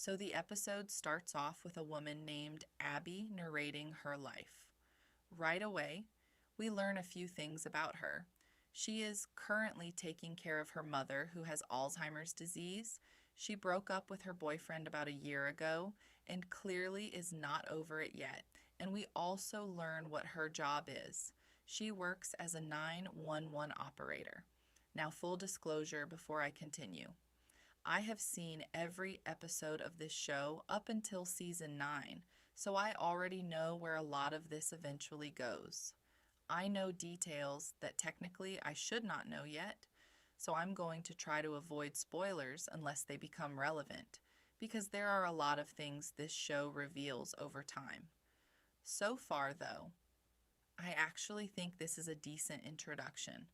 So the episode starts off with a woman named Abby narrating her life. Right away, we learn a few things about her. She is currently taking care of her mother, who has Alzheimer's disease. She broke up with her boyfriend about a year ago and clearly is not over it yet. And we also learn what her job is. She works as a 911 operator. Now, full disclosure before I continue. I have seen every episode of this show up until season 9, so I already know where a lot of this eventually goes. I know details that technically I should not know yet, so I'm going to try to avoid spoilers unless they become relevant, because there are a lot of things this show reveals over time. So far, though, I actually think this is a decent introduction.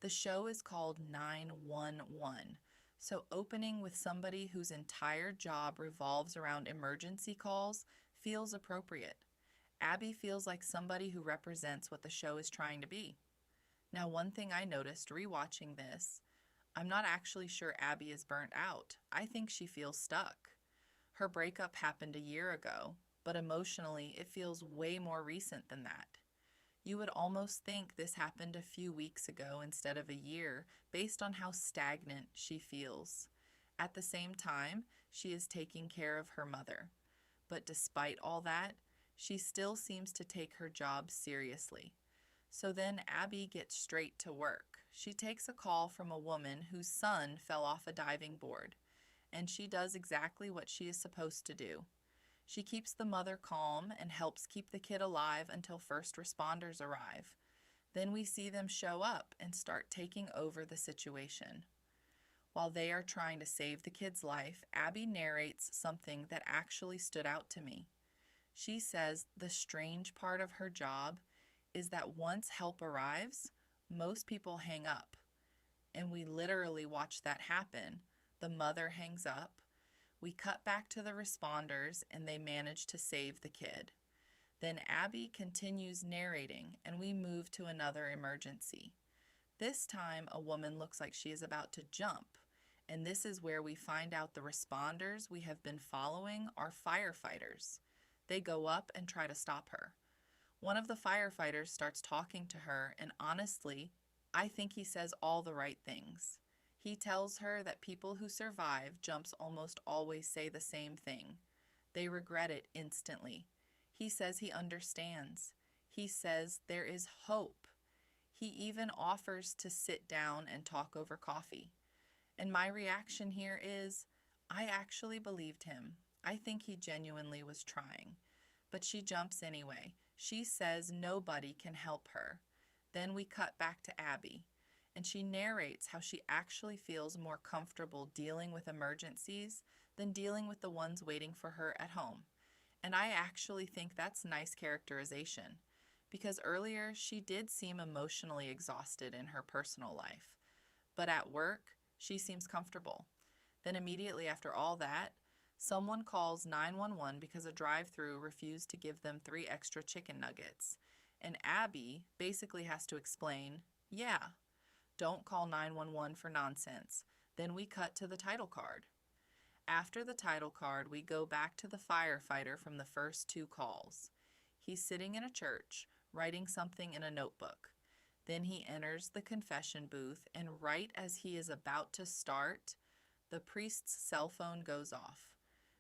The show is called 911, so opening with somebody whose entire job revolves around emergency calls feels appropriate. Abby feels like somebody who represents what the show is trying to be. Now, one thing I noticed rewatching this, I'm not actually sure Abby is burnt out. I think she feels stuck. Her breakup happened a year ago, but emotionally it feels way more recent than that. You would almost think this happened a few weeks ago instead of a year, based on how stagnant she feels. At the same time, she is taking care of her mother. But despite all that, she still seems to take her job seriously. So then Abby gets straight to work. She takes a call from a woman whose son fell off a diving board, and she does exactly what she is supposed to do. She keeps the mother calm and helps keep the kid alive until first responders arrive. Then we see them show up and start taking over the situation. While they are trying to save the kid's life, Abby narrates something that actually stood out to me. She says the strange part of her job is that once help arrives, most people hang up. And we literally watch that happen. The mother hangs up. We cut back to the responders and they manage to save the kid. Then Abby continues narrating and we move to another emergency. This time a woman looks like she is about to jump, and this is where we find out the responders we have been following are firefighters. They go up and try to stop her. One of the firefighters starts talking to her, and honestly, I think he says all the right things. He tells her that people who survive jumps almost always say the same thing. They regret it instantly. He says he understands. He says there is hope. He even offers to sit down and talk over coffee. And my reaction here is, I actually believed him. I think he genuinely was trying. But she jumps anyway. She says nobody can help her. Then we cut back to Abby, and she narrates how she actually feels more comfortable dealing with emergencies than dealing with the ones waiting for her at home. And I actually think that's nice characterization, because earlier she did seem emotionally exhausted in her personal life. But at work, she seems comfortable. Then immediately after all that, someone calls 911 because a drive-thru refused to give them 3 extra chicken nuggets. And Abby basically has to explain, yeah, don't call 911 for nonsense. Then we cut to the title card. After the title card, we go back to the firefighter from the first 2 calls. He's sitting in a church, writing something in a notebook. Then he enters the confession booth, and right as he is about to start, the priest's cell phone goes off,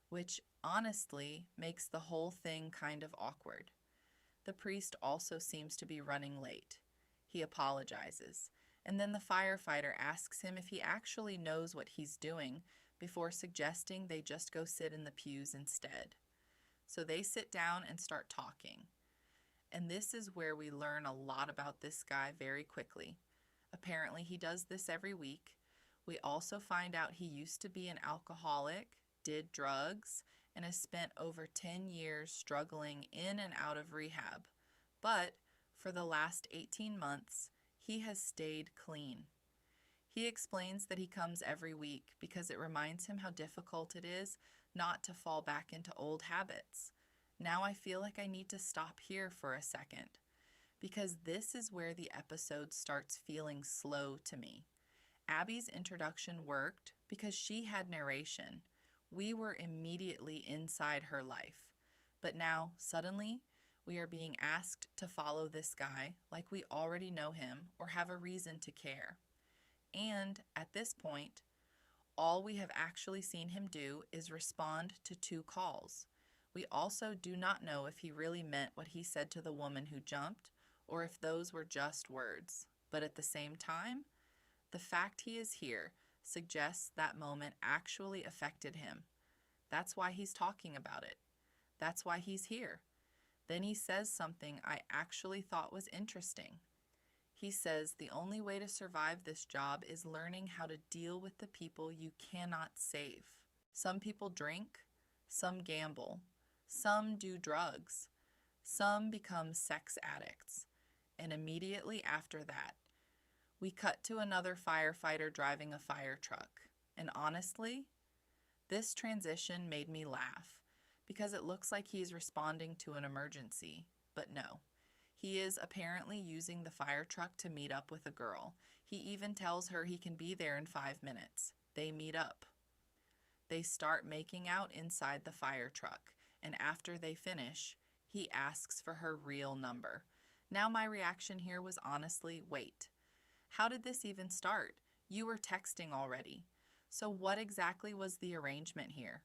which honestly makes the whole thing kind of awkward. The priest also seems to be running late. He apologizes, and then the firefighter asks him if he actually knows what he's doing before suggesting they just go sit in the pews instead. So they sit down and start talking. And this is where we learn a lot about this guy very quickly. Apparently he does this every week. We also find out he used to be an alcoholic, did drugs, and has spent over 10 years struggling in and out of rehab. But for the last 18 months, he has stayed clean. He explains that he comes every week because it reminds him how difficult it is not to fall back into old habits. Now I feel like I need to stop here for a second, because this is where the episode starts feeling slow to me. Abby's introduction worked because she had narration. We were immediately inside her life. But now, suddenly, we are being asked to follow this guy like we already know him or have a reason to care. And at this point, all we have actually seen him do is respond to 2 calls. We also do not know if he really meant what he said to the woman who jumped or if those were just words. But at the same time, the fact he is here suggests that moment actually affected him. That's why he's talking about it. That's why he's here. Then he says something I actually thought was interesting. He says the only way to survive this job is learning how to deal with the people you cannot save. Some people drink, some gamble, some do drugs, some become sex addicts. And immediately after that, we cut to another firefighter driving a fire truck. And honestly, this transition made me laugh because it looks like he's responding to an emergency, but no. He is apparently using the fire truck to meet up with a girl. He even tells her he can be there in 5 minutes. They meet up. They start making out inside the fire truck, and after they finish, he asks for her real number. Now my reaction here was honestly, wait. How did this even start? You were texting already. So what exactly was the arrangement here?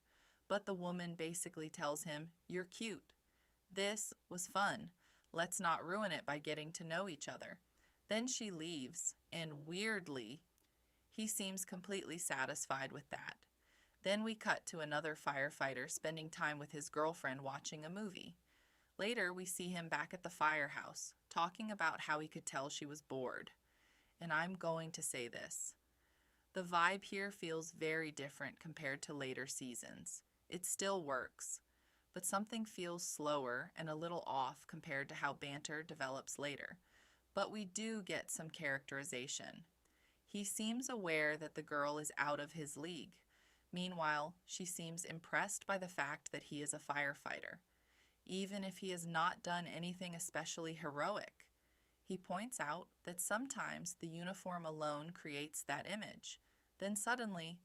But the woman basically tells him, "You're cute. This was fun. Let's not ruin it by getting to know each other." Then she leaves, and weirdly, he seems completely satisfied with that. Then we cut to another firefighter spending time with his girlfriend watching a movie. Later, we see him back at the firehouse, talking about how he could tell she was bored. And I'm going to say this. The vibe here feels very different compared to later seasons. It still works, but something feels slower and a little off compared to how banter develops later. But we do get some characterization. He seems aware that the girl is out of his league. Meanwhile, she seems impressed by the fact that he is a firefighter, even if he has not done anything especially heroic. He points out that sometimes the uniform alone creates that image. Then suddenly,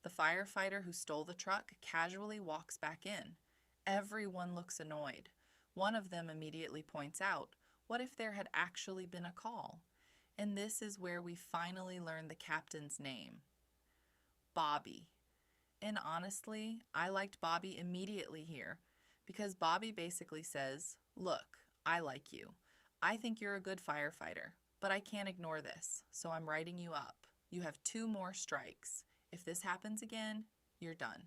the firefighter who stole the truck casually walks back in. Everyone looks annoyed. One of them immediately points out, what if there had actually been a call? And this is where we finally learn the captain's name. Bobby. And honestly, I liked Bobby immediately here because Bobby basically says, look, I like you. I think you're a good firefighter, but I can't ignore this, so I'm writing you up. You have 2 more strikes. If this happens again, you're done.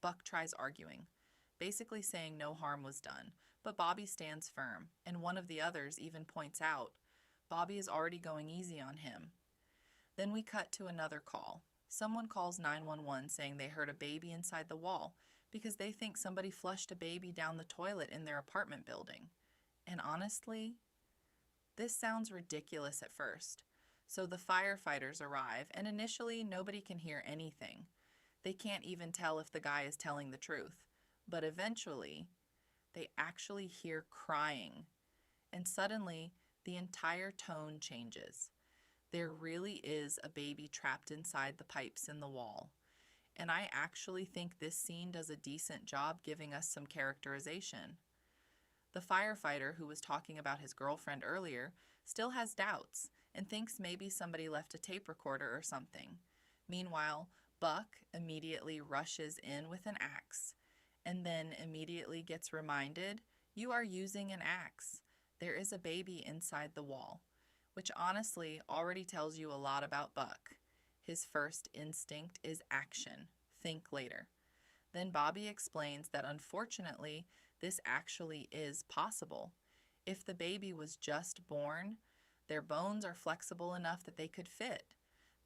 Buck tries arguing, basically saying no harm was done, but Bobby stands firm, and one of the others even points out Bobby is already going easy on him. Then we cut to another call. Someone calls 911 saying they heard a baby inside the wall because they think somebody flushed a baby down the toilet in their apartment building. And honestly, this sounds ridiculous at first. So the firefighters arrive, and initially nobody can hear anything. They can't even tell if the guy is telling the truth. But eventually, they actually hear crying. And suddenly, the entire tone changes. There really is a baby trapped inside the pipes in the wall. And I actually think this scene does a decent job giving us some characterization. The firefighter who was talking about his girlfriend earlier still has doubts and thinks maybe somebody left a tape recorder or something. Meanwhile, Buck immediately rushes in with an axe and then immediately gets reminded, you are using an axe. There is a baby inside the wall, which honestly already tells you a lot about Buck. His first instinct is action. Think later. Then Bobby explains that unfortunately, this actually is possible. If the baby was just born, their bones are flexible enough that they could fit.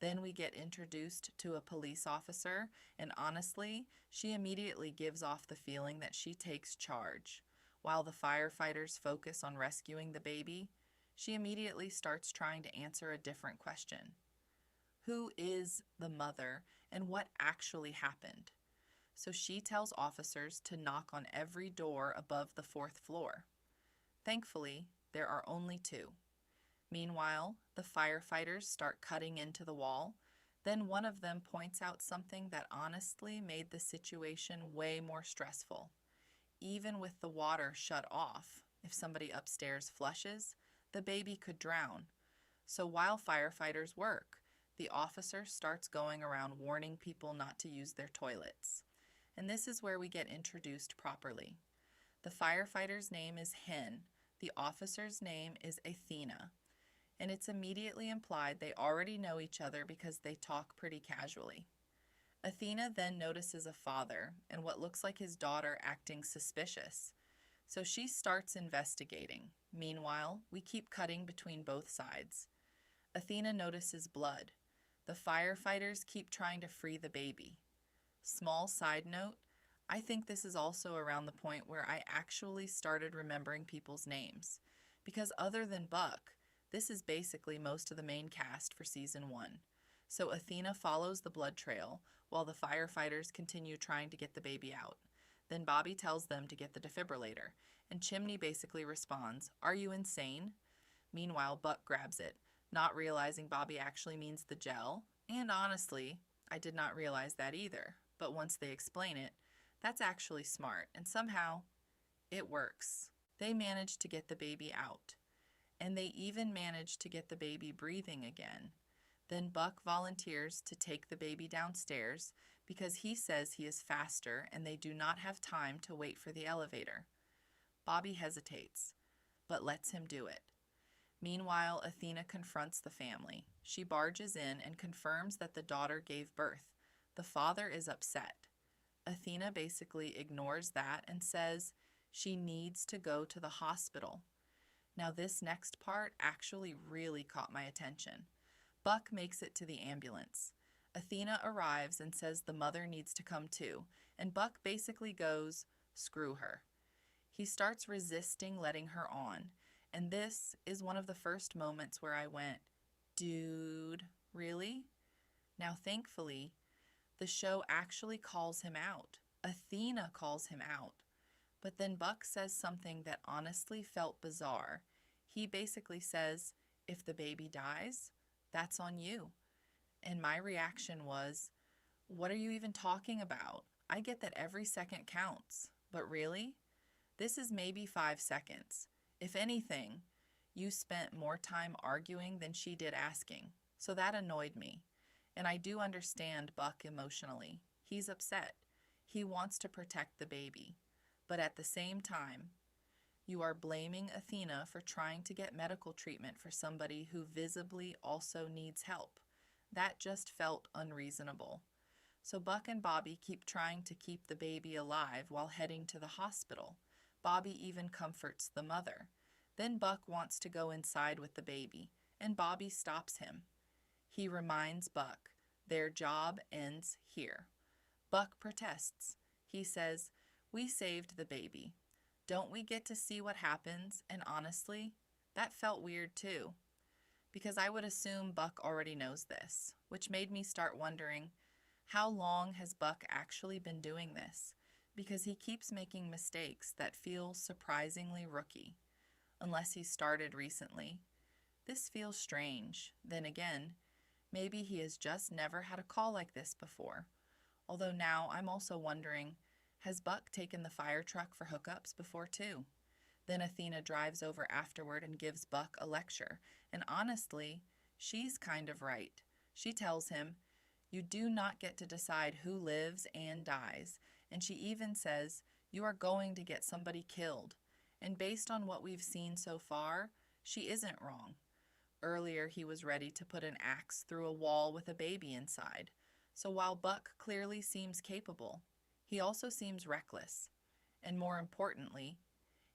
Then we get introduced to a police officer, and honestly, she immediately gives off the feeling that she takes charge. While the firefighters focus on rescuing the baby, she immediately starts trying to answer a different question. Who is the mother, and what actually happened? So she tells officers to knock on every door above the 4th floor. Thankfully, there are only 2. Meanwhile, the firefighters start cutting into the wall. Then one of them points out something that honestly made the situation way more stressful. Even with the water shut off, if somebody upstairs flushes, the baby could drown. So while firefighters work, the officer starts going around warning people not to use their toilets. And this is where we get introduced properly. The firefighter's name is Hen. The officer's name is Athena. And it's immediately implied they already know each other because they talk pretty casually. Athena then notices a father and what looks like his daughter acting suspicious. So she starts investigating. Meanwhile, we keep cutting between both sides. Athena notices blood. The firefighters keep trying to free the baby. Small side note, I think this is also around the point where I actually started remembering people's names. Because other than Buck, this is basically most of the main cast for season 1. So Athena follows the blood trail while the firefighters continue trying to get the baby out. Then Bobby tells them to get the defibrillator, and Chimney basically responds, "Are you insane?" Meanwhile, Buck grabs it, not realizing Bobby actually means the gel, and honestly, I did not realize that either. But once they explain it, that's actually smart, and somehow, it works. They manage to get the baby out, and they even manage to get the baby breathing again. Then Buck volunteers to take the baby downstairs because he says he is faster and they do not have time to wait for the elevator. Bobby hesitates, but lets him do it. Meanwhile, Athena confronts the family. She barges in and confirms that the daughter gave birth. The father is upset. Athena basically ignores that and says she needs to go to the hospital. Now this next part actually really caught my attention. Buck makes it to the ambulance. Athena arrives and says the mother needs to come too, and Buck basically goes, "Screw her." He starts resisting letting her on, and this is one of the first moments where I went, "Dude, really?" Now thankfully, the show actually calls him out. Athena calls him out. But then Buck says something that honestly felt bizarre. He basically says, "If the baby dies, that's on you." And my reaction was, what are you even talking about? I get that every second counts, but really? This is maybe 5 seconds. If anything, you spent more time arguing than she did asking. So that annoyed me. And I do understand Buck emotionally. He's upset. He wants to protect the baby. But at the same time, you are blaming Athena for trying to get medical treatment for somebody who visibly also needs help. That just felt unreasonable. So Buck and Bobby keep trying to keep the baby alive while heading to the hospital. Bobby even comforts the mother. Then Buck wants to go inside with the baby, and Bobby stops him. He reminds Buck, their job ends here. Buck protests. He says, "We saved the baby. Don't we get to see what happens?" And honestly, that felt weird too. Because I would assume Buck already knows this, which made me start wondering, how long has Buck actually been doing this? Because he keeps making mistakes that feel surprisingly rookie. Unless he started recently. This feels strange. Then again, maybe he has just never had a call like this before. Although now I'm also wondering, has Buck taken the fire truck for hookups before too? Then Athena drives over afterward and gives Buck a lecture, and honestly, she's kind of right. She tells him, "You do not get to decide who lives and dies," and she even says, "You are going to get somebody killed." And based on what we've seen so far, she isn't wrong. Earlier, he was ready to put an axe through a wall with a baby inside. So while Buck clearly seems capable, he also seems reckless. And more importantly,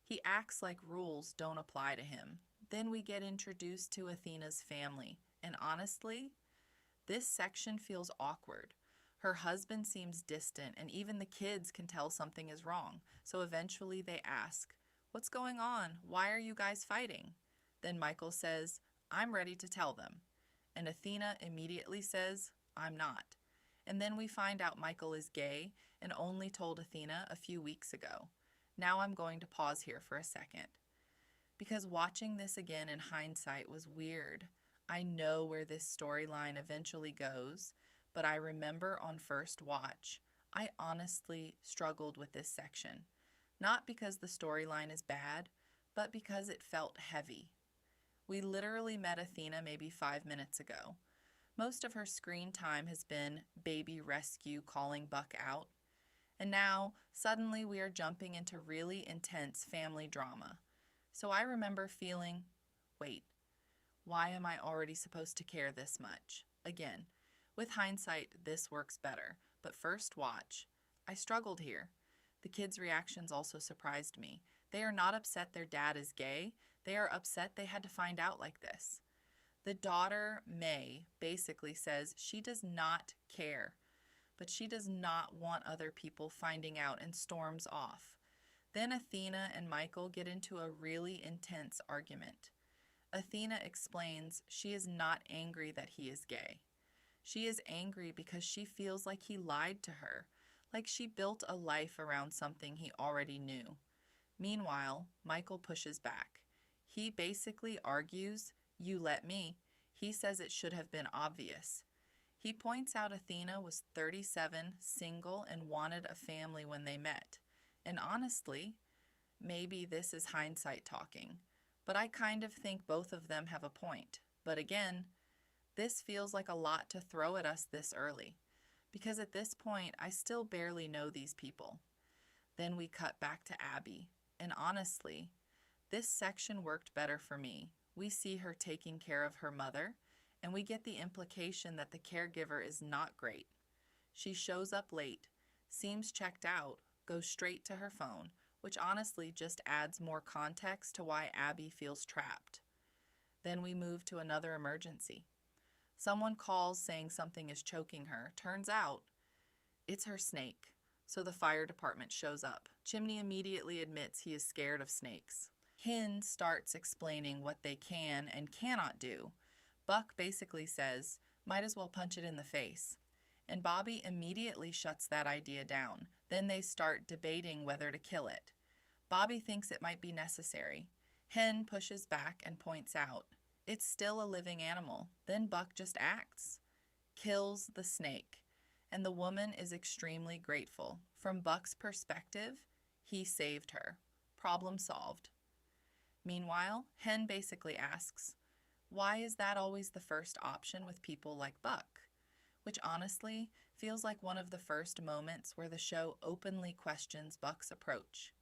he acts like rules don't apply to him. Then we get introduced to Athena's family, and honestly, this section feels awkward. Her husband seems distant, and even the kids can tell something is wrong. So eventually they ask, "What's going on? Why are you guys fighting?" Then Michael says, "I'm ready to tell them." And Athena immediately says, "I'm not." And then we find out Michael is gay and only told Athena a few weeks ago. Now I'm going to pause here for a second. Because watching this again in hindsight was weird. I know where this storyline eventually goes, but I remember on first watch, I honestly struggled with this section. Not because the storyline is bad, but because it felt heavy. We literally met Athena maybe 5 minutes ago. Most of her screen time has been baby rescue calling Buck out. And now, suddenly, we are jumping into really intense family drama. So I remember feeling, wait, why am I already supposed to care this much? Again, with hindsight, this works better. But first watch, I struggled here. The kids' reactions also surprised me. They are not upset their dad is gay. They are upset they had to find out like this. The daughter, May, basically says she does not care, but she does not want other people finding out and storms off. Then Athena and Michael get into a really intense argument. Athena explains she is not angry that he is gay. She is angry because she feels like he lied to her, like she built a life around something he already knew. Meanwhile, Michael pushes back. He basically argues, "You let me." He says it should have been obvious. He points out Athena was 37, single, and wanted a family when they met. And honestly, maybe this is hindsight talking, but I kind of think both of them have a point. But again, this feels like a lot to throw at us this early, because at this point, I still barely know these people. Then we cut back to Abby, and honestly, this section worked better for me. We see her taking care of her mother, and we get the implication that the caregiver is not great. She shows up late, seems checked out, goes straight to her phone, which honestly just adds more context to why Abby feels trapped. Then we move to another emergency. Someone calls saying something is choking her. Turns out, it's her snake. So the fire department shows up. Chimney immediately admits he is scared of snakes. Hen starts explaining what they can and cannot do. Buck basically says, might as well punch it in the face. And Bobby immediately shuts that idea down. Then they start debating whether to kill it. Bobby thinks it might be necessary. Hen pushes back and points out, it's still a living animal. Then Buck just acts. Kills the snake. And the woman is extremely grateful. From Buck's perspective, he saved her. Problem solved. Meanwhile, Hen basically asks, why is that always the first option with people like Buck? Which honestly feels like one of the first moments where the show openly questions Buck's approach.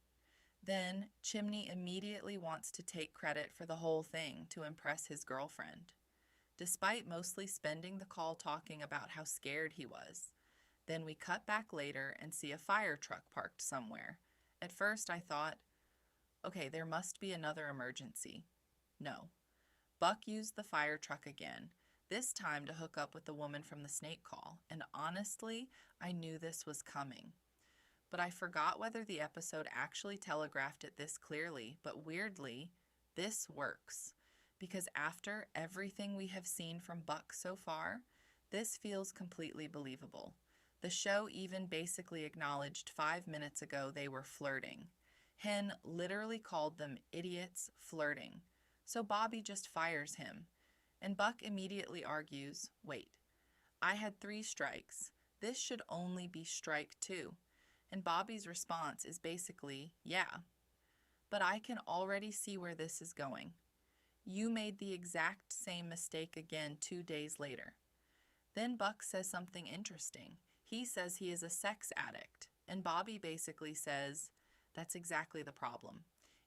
Then, Chimney immediately wants to take credit for the whole thing to impress his girlfriend, despite mostly spending the call talking about how scared he was. Then we cut back later and see a fire truck parked somewhere. At first I thought, okay, there must be another emergency. No. Buck used the fire truck again, this time to hook up with the woman from the snake call, and honestly, I knew this was coming. But I forgot whether the episode actually telegraphed it this clearly, but weirdly, this works. Because after everything we have seen from Buck so far, this feels completely believable. The show even basically acknowledged 5 minutes ago they were flirting. Hen literally called them idiots flirting. So Bobby just fires him. And Buck immediately argues, wait, I had 3 strikes. This should only be strike 2. And Bobby's response is basically, yeah. But I can already see where this is going. You made the exact same mistake again 2 days later. Then Buck says something interesting. He says he is a sex addict. And Bobby basically says, that's exactly the problem.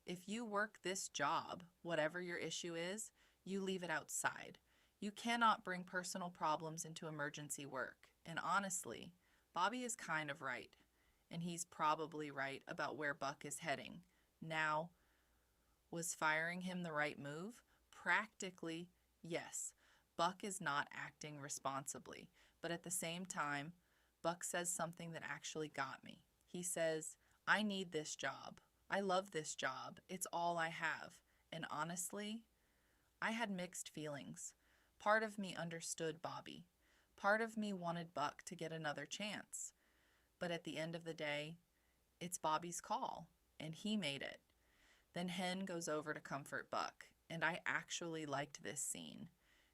If you work this job, whatever your issue is, you leave it outside. You cannot bring personal problems into emergency work. And honestly, Bobby is kind of right. And he's probably right about where Buck is heading. Now, was firing him the right move? Practically, yes. Buck is not acting responsibly. But at the same time, Buck says something that actually got me. He says, I need this job. I love this job. It's all I have. And honestly, I had mixed feelings. Part of me understood Bobby. Part of me wanted Buck to get another chance. But at the end of the day, it's Bobby's call, and he made it. Then Hen goes over to comfort Buck, and I actually liked this scene.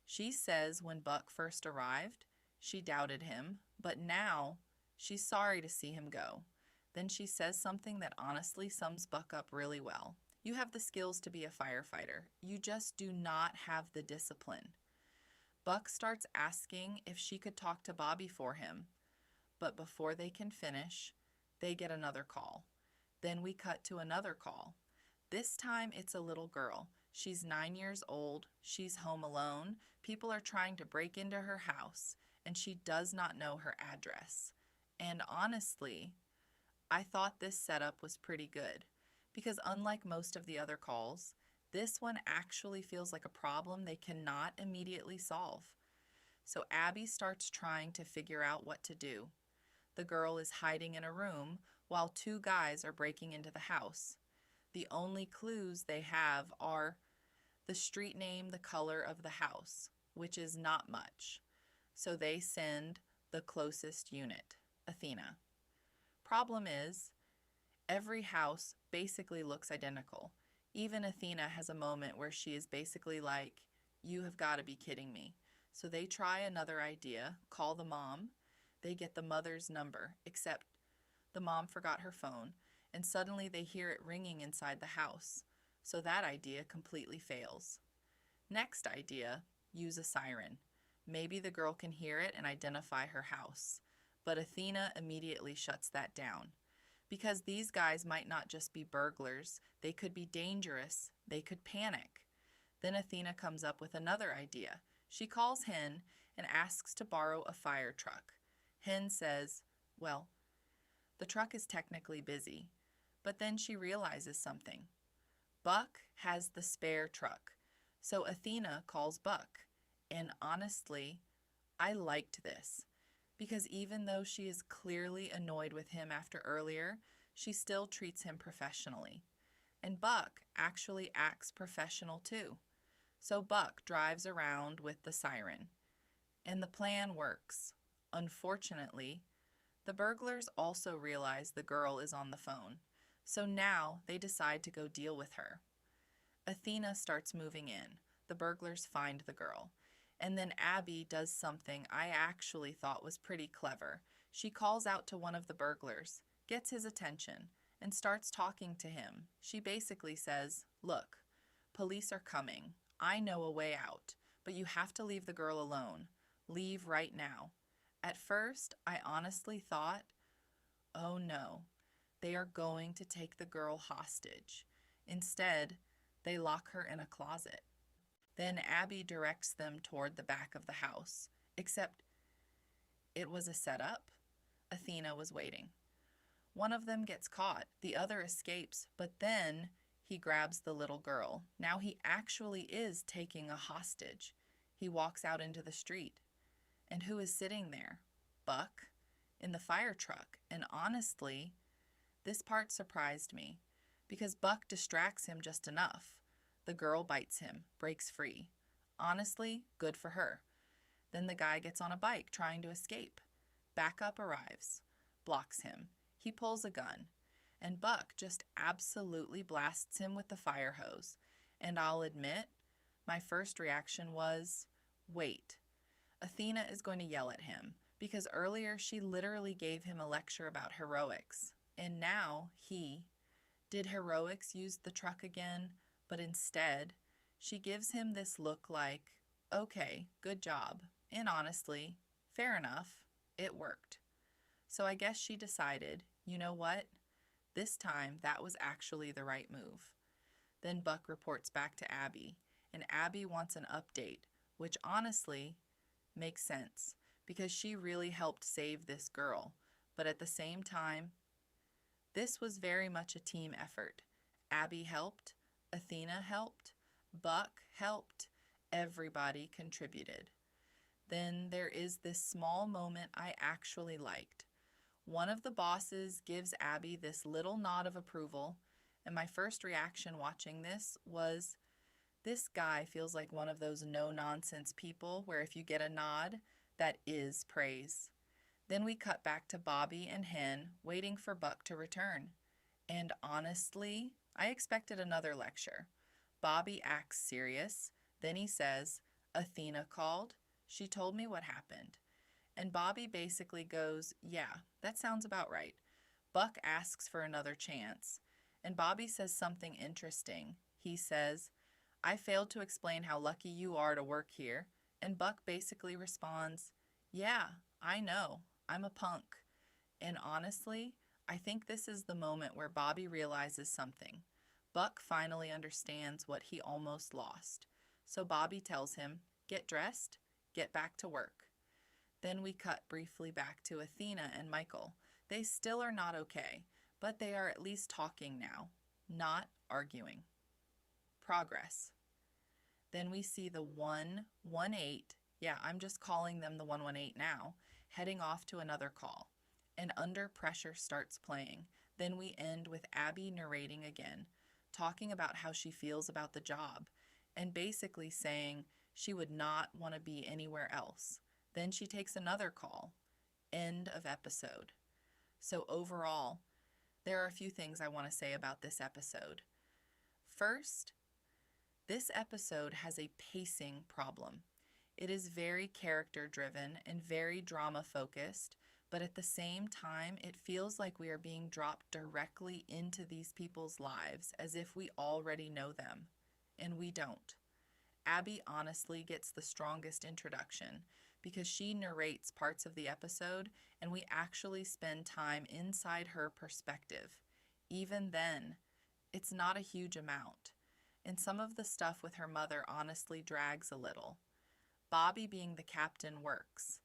She says when Buck first arrived, She doubted him, but now she's sorry to see him go. Then she says something that honestly sums Buck up really well. You have the skills to be a firefighter. You just do not have the discipline. Buck starts asking if she could talk to Bobby for him, but before they can finish, they get another call. Then we cut to another call. This time it's a little girl. She's 9 years old. She's home alone. People are trying to break into her house, and she does not know her address. And honestly, I thought this setup was pretty good because unlike most of the other calls, this one actually feels like a problem they cannot immediately solve. So Abby starts trying to figure out what to do. The girl is hiding in a room while two guys are breaking into the house. The only clues they have are the street name, the color of the house, which is not much. So they send the closest unit, Athena. Problem is, every house basically looks identical. Even Athena has a moment where she is basically like, you have got to be kidding me. So they try another idea, call the mom. They get the mother's number, except the mom forgot her phone, and suddenly they hear it ringing inside the house. So that idea completely fails. Next idea, use a siren. Maybe the girl can hear it and identify her house. But Athena immediately shuts that down. Because these guys might not just be burglars, they could be dangerous, they could panic. Then Athena comes up with another idea. She calls Hen and asks to borrow a fire truck. Hen says, well, the truck is technically busy. But then she realizes something. Buck has the spare truck. So Athena calls Buck. And honestly, I liked this. Because even though she is clearly annoyed with him after earlier, she still treats him professionally. And Buck actually acts professional too. So Buck drives around with the siren. And the plan works. Unfortunately, the burglars also realize the girl is on the phone. So now they decide to go deal with her. Athena starts moving in. The burglars find the girl. And then Abby does something I actually thought was pretty clever. She calls out to one of the burglars, gets his attention, and starts talking to him. She basically says, look, police are coming. I know a way out, but you have to leave the girl alone. Leave right now. At first, I honestly thought, oh no, they are going to take the girl hostage. Instead, they lock her in a closet. Then Abby directs them toward the back of the house, except it was a setup. Athena was waiting. One of them gets caught, the other escapes, but then he grabs the little girl. Now he actually is taking a hostage. He walks out into the street. And who is sitting there? Buck, in the fire truck. And honestly, this part surprised me, because Buck distracts him just enough. The girl bites him, breaks free. Honestly, good for her. Then the guy gets on a bike trying to escape. Backup arrives, blocks him. He pulls a gun, and Buck just absolutely blasts him with the fire hose. And I'll admit, my first reaction was, wait, Athena is going to yell at him, because earlier she literally gave him a lecture about heroics. And now did heroics use the truck again? But instead, she gives him this look like, okay, good job. And honestly, fair enough, it worked. So I guess she decided, you know what? This time, that was actually the right move. Then Buck reports back to Abby, and Abby wants an update, which honestly makes sense, because she really helped save this girl. But at the same time, this was very much a team effort. Abby helped, Athena helped, Buck helped, everybody contributed. Then there is this small moment I actually liked. One of the bosses gives Abby this little nod of approval, and my first reaction watching this was, this guy feels like one of those no-nonsense people where if you get a nod, that is praise. Then we cut back to Bobby and Hen waiting for Buck to return. And honestly, I expected another lecture. Bobby acts serious. Then he says, Athena called. She told me what happened. And Bobby basically goes, "Yeah, that sounds about right." Buck asks for another chance, and Bobby says something interesting. He says, "I failed to explain how lucky you are to work here." And Buck basically responds, "Yeah, I know. I'm a punk." And honestly, I think this is the moment where Bobby realizes something. Buck finally understands what he almost lost. So Bobby tells him, "Get dressed, get back to work." Then we cut briefly back to Athena and Michael. They still are not okay, but they are at least talking now, not arguing. Progress. Then we see the 118, yeah, I'm just calling them the 118 now, heading off to another call. And Under Pressure starts playing. Then we end with Abby narrating again, talking about how she feels about the job, and basically saying she would not want to be anywhere else. Then she takes another call. End of episode. So overall, there are a few things I want to say about this episode. First, this episode has a pacing problem. It is very character driven and very drama focused, but at the same time, it feels like we are being dropped directly into these people's lives as if we already know them, and we don't. Abby honestly gets the strongest introduction because she narrates parts of the episode and we actually spend time inside her perspective. Even then, it's not a huge amount, and some of the stuff with her mother honestly drags a little. Bobby being the captain works.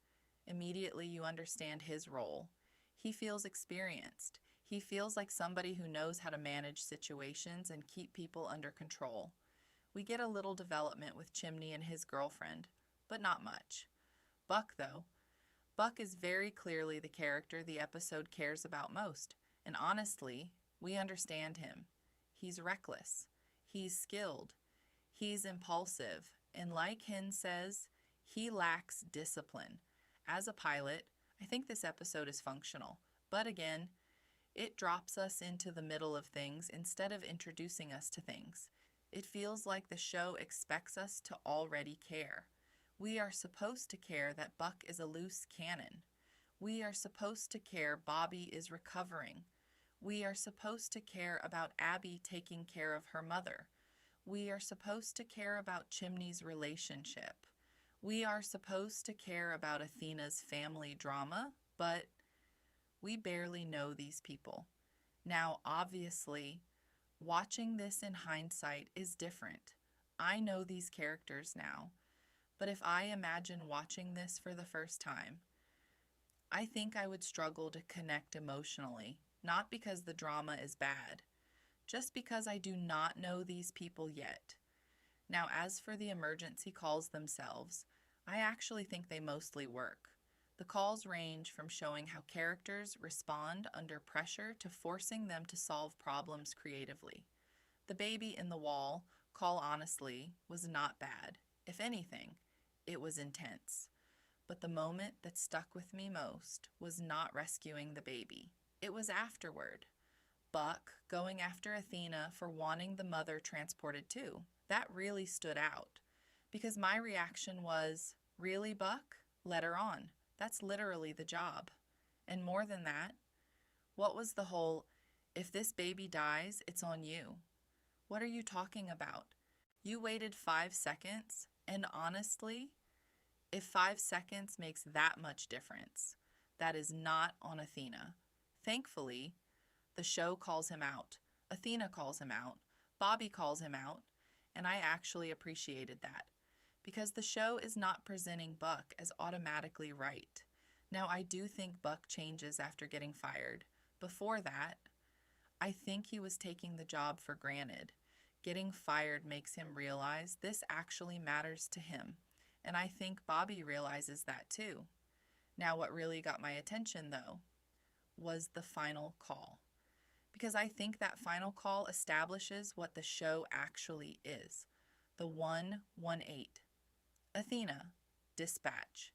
Immediately you understand his role. He feels experienced. He feels like somebody who knows how to manage situations and keep people under control. We get a little development with Chimney and his girlfriend, but not much. Buck, though. Buck is very clearly the character the episode cares about most, and honestly, we understand him. He's reckless. He's skilled. He's impulsive, and like Hen says, he lacks discipline. As a pilot, I think this episode is functional, but again, it drops us into the middle of things instead of introducing us to things. It feels like the show expects us to already care. We are supposed to care that Buck is a loose cannon. We are supposed to care Bobby is recovering. We are supposed to care about Abby taking care of her mother. We are supposed to care about Chimney's relationship. We are supposed to care about Athena's family drama, but we barely know these people. Now, obviously, watching this in hindsight is different. I know these characters now, but if I imagine watching this for the first time, I think I would struggle to connect emotionally, not because the drama is bad, just because I do not know these people yet. Now, as for the emergency calls themselves, I actually think they mostly work. The calls range from showing how characters respond under pressure to forcing them to solve problems creatively. The baby in the wall call, honestly, was not bad. If anything, it was intense. But the moment that stuck with me most was not rescuing the baby. It was afterward. Buck going after Athena for wanting the mother transported too. That really stood out. Because my reaction was, really, Buck? Let her on. That's literally the job. And more than that, what was the whole, if this baby dies, it's on you? What are you talking about? You waited 5 seconds, and honestly, if 5 seconds makes that much difference, that is not on Athena. Thankfully, the show calls him out. Athena calls him out. Bobby calls him out. And I actually appreciated that. Because the show is not presenting Buck as automatically right. Now, I do think Buck changes after getting fired. Before that, I think he was taking the job for granted. Getting fired makes him realize this actually matters to him. And I think Bobby realizes that too. Now, what really got my attention, though, was the final call. Because I think that final call establishes what the show actually is. The 118. Athena, dispatch.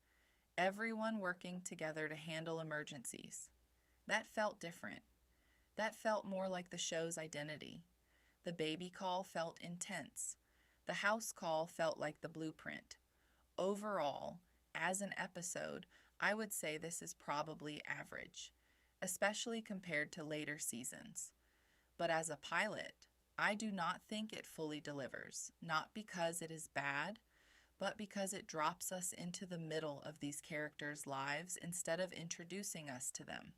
Everyone working together to handle emergencies. That felt different. That felt more like the show's identity. The baby call felt intense. The house call felt like the blueprint. Overall, as an episode, I would say this is probably average, especially compared to later seasons. But as a pilot, I do not think it fully delivers, not because it is bad, but because it drops us into the middle of these characters' lives instead of introducing us to them.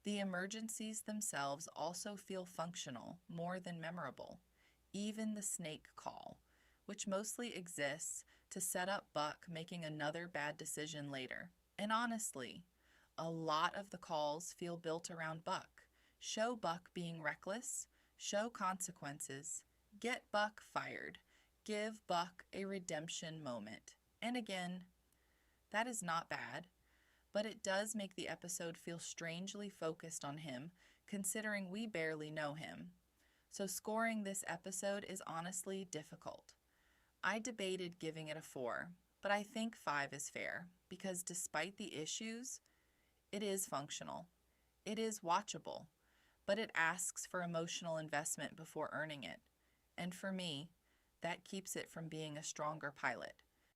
The emergencies themselves also feel functional more than memorable, even the snake call, which mostly exists to set up Buck making another bad decision later. And honestly, a lot of the calls feel built around Buck. Show Buck being reckless, show consequences, get Buck fired, give Buck a redemption moment. And again, that is not bad, but it does make the episode feel strangely focused on him, considering we barely know him. So scoring this episode is honestly difficult. I debated giving it a 4, but I think 5 is fair, because despite the issues, it is functional. It is watchable, but it asks for emotional investment before earning it. And for me, that keeps it from being a stronger pilot.